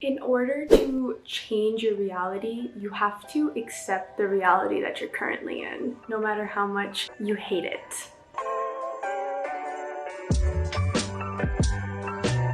In order to change your reality, you have to accept the reality that you're currently in, no matter how much you hate it.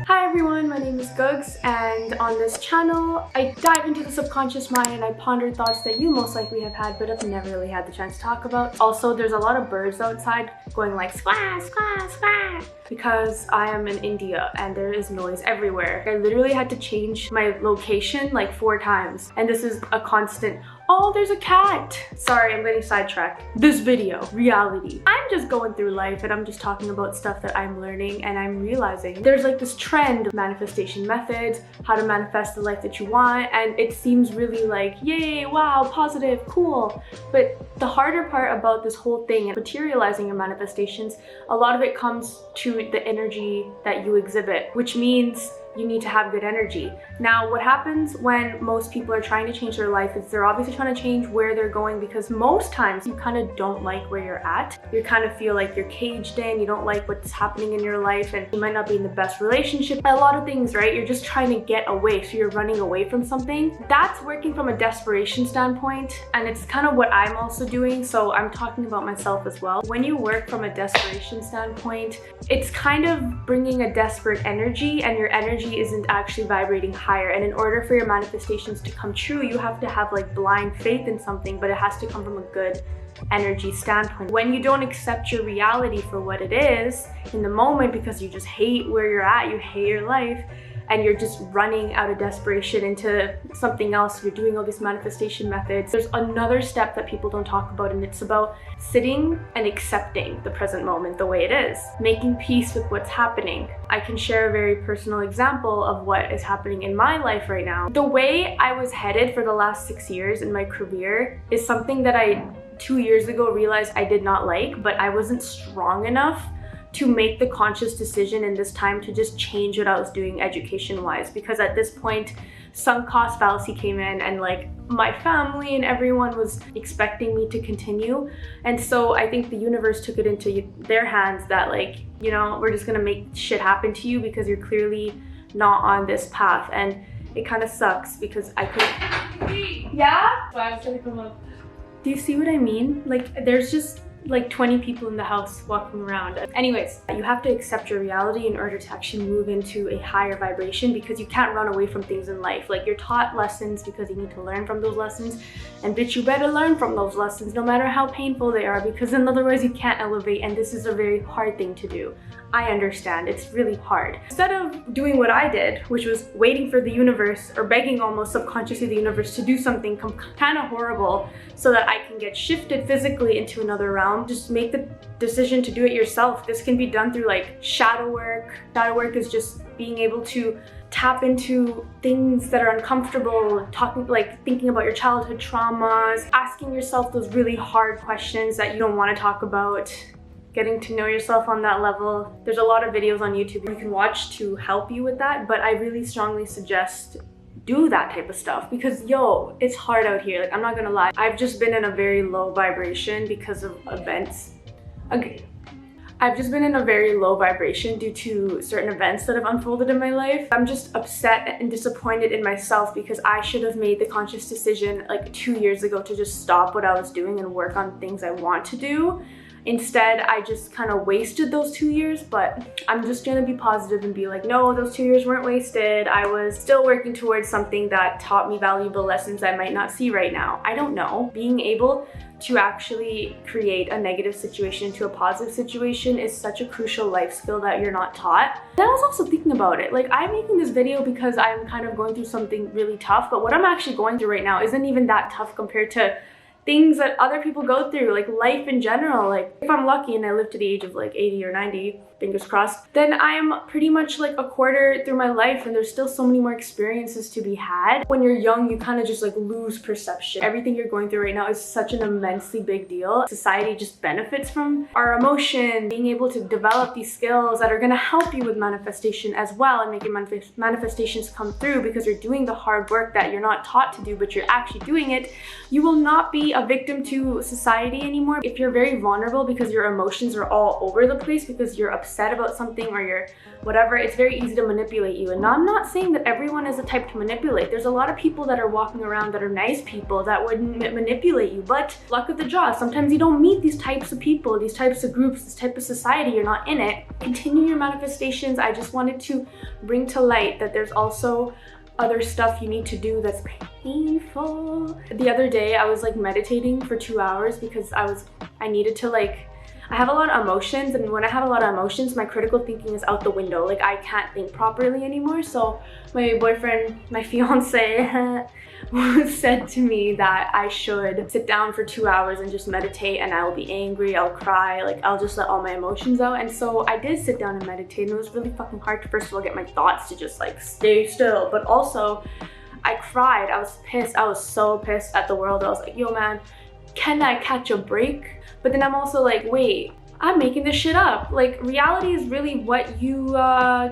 Hi everyone, my name is Gugzz, and on this channel, I dive into the subconscious mind and I ponder thoughts that you most likely have had but have never really had the chance to talk about. Also, there's a lot of birds outside going like squawk, squawk, squawk, because I am in India and there is noise everywhere. I literally had to change my location like 4 times, and this is a constant, oh, there's a cat. Sorry, I'm getting sidetracked. This video, reality. I'm just going through life and I'm just talking about stuff that I'm learning, and I'm realizing there's like this trend of manifestation methods, how to manifest the life that you want, and it seems really like, yay, wow, positive, cool. But the harder part about this whole thing and materializing your manifestations, a lot of it comes to the energy that you exhibit, which means you need to have good energy. Now, what happens when most people are trying to change their life is they're obviously trying to change where they're going, because most times you kind of don't like where you're at. You kind of feel like you're caged in, you don't like what's happening in your life, and you might not be in the best relationship. A lot of things, right? You're just trying to get away, so you're running away from something. That's working from a desperation standpoint, and it's kind of what I'm also doing, so I'm talking about myself as well. When you work from a desperation standpoint, it's kind of bringing a desperate energy, and your energy isn't actually vibrating higher. And in order for your manifestations to come true, you have to have like blind faith in something, but it has to come from a good energy standpoint. When you don't accept your reality for what it is in the moment because you just hate where you're at, you hate your life, and you're just running out of desperation into something else, you're doing all these manifestation methods. There's another step that people don't talk about, and it's about sitting and accepting the present moment the way it is, making peace with what's happening. I can share a very personal example of what is happening in my life right now. The way I was headed for the last 6 years in my career is something that I 2 years ago realized I did not like, but I wasn't strong enough to make the conscious decision in this time to just change what I was doing education-wise, because at this point sunk cost fallacy came in, and like my family and everyone was expecting me to continue. And so I think the universe took it into their hands that, like, you know, we're just gonna make shit happen to you because you're clearly not on this path. And it kind of sucks because I could. Yeah? So I was trying to come up. Do you see what I mean? Like, there's just like 20 people in the house walking around. Anyways, you have to accept your reality in order to actually move into a higher vibration, because you can't run away from things in life. Like, you're taught lessons because you need to learn from those lessons, and bitch, you better learn from those lessons no matter how painful they are, because in otherwise you can't elevate, and this is a very hard thing to do. I understand, it's really hard. Instead of doing what I did, which was waiting for the universe, or begging almost subconsciously the universe to do something kind of horrible so that I can get shifted physically into another realm, just make the decision to do it yourself. This can be done through like shadow work. Shadow work is just being able to tap into things that are uncomfortable, thinking about your childhood traumas, asking yourself those really hard questions that you don't want to talk about, getting to know yourself on that level. There's a lot of videos on YouTube you can watch to help you with that, but I really strongly suggest do that type of stuff, because yo, it's hard out here. Like, I'm not gonna lie, I've just been in a very low vibration because of events. Okay, I've just been in a very low vibration due to certain events that have unfolded in my life. I'm just upset and disappointed in myself because I should have made the conscious decision like 2 years ago to just stop what I was doing and work on things I want to do. Instead, I just kind of wasted those 2 years, but I'm just gonna be positive and be like, no, those 2 years weren't wasted. I was still working towards something that taught me valuable lessons I might not see right now. I don't know. Being able to actually create a negative situation into a positive situation is such a crucial life skill that you're not taught. Then I was also thinking about it. Like, I'm making this video because I'm kind of going through something really tough, but what I'm actually going through right now isn't even that tough compared to things that other people go through, like life in general. Like, if I'm lucky and I live to the age of like 80 or 90, fingers crossed, then I'm pretty much like a quarter through my life, and there's still so many more experiences to be had. When you're young, you kind of just like lose perception. Everything you're going through right now is such an immensely big deal. Society just benefits from our emotion, being able to develop these skills that are going to help you with manifestation as well, and make your manifestations come through, because you're doing the hard work that you're not taught to do, but you're actually doing it. You will not be a victim to society anymore. If you're very vulnerable because your emotions are all over the place, because you're upset upset about something or you're whatever, it's very easy to manipulate you. And I'm not saying that everyone is the type to manipulate. There's a lot of people that are walking around that are nice people that wouldn't manipulate you, but luck of the draw, sometimes you don't meet these types of people, these types of groups, this type of society. You're not in it. Continue your manifestations. I just wanted to bring to light that there's also other stuff you need to do that's painful. The other day I was like meditating for 2 hours because I needed to I have a lot of emotions, and when I have a lot of emotions, my critical thinking is out the window. Like, I can't think properly anymore. So my boyfriend, my fiance, said to me that I should sit down for 2 hours and just meditate, and I'll be angry, I'll cry, like I'll just let all my emotions out. And so I did sit down and meditate, and it was really fucking hard to first of all get my thoughts to just like stay still, but also I cried. I was pissed. I was so pissed at the world. I was like, yo man, can I catch a break? But then I'm also like, wait, I'm making this shit up. Like, reality is really what you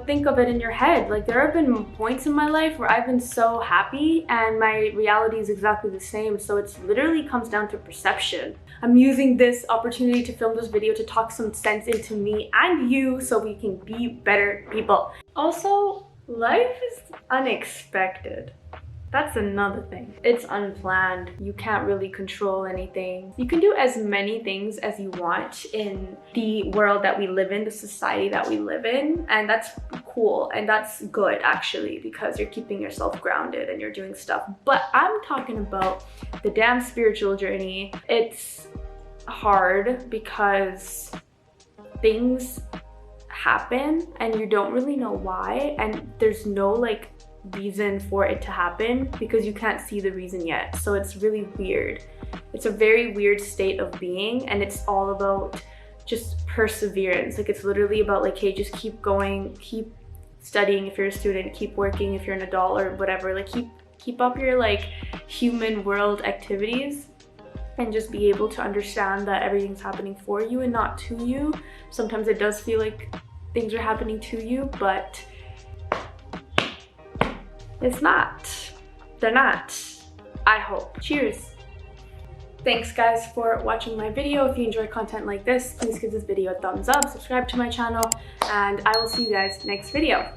think of it in your head. Like, there have been points in my life where I've been so happy and my reality is exactly the same. So it's literally comes down to perception. I'm using this opportunity to film this video to talk some sense into me and you so we can be better people. Also, life is unexpected. That's another thing. It's unplanned. You can't really control anything. You can do as many things as you want in the world that we live in, the society that we live in, and that's cool and that's good actually, because you're keeping yourself grounded and you're doing stuff. But I'm talking about the damn spiritual journey. It's hard because things happen and you don't really know why, and there's no like reason for it to happen because you can't see the reason yet. So it's really weird. It's a very weird state of being, and it's all about just perseverance. Like, it's literally about like, hey, just keep going, keep studying if you're a student, keep working if you're an adult or whatever. Like, keep up your like human world activities and just be able to understand that everything's happening for you and not to you. Sometimes it does feel like things are happening to you, but it's not. They're not. I hope. Cheers. Thanks guys for watching my video. If you enjoy content like this, please give this video a thumbs up, subscribe to my channel, and I will see you guys next video.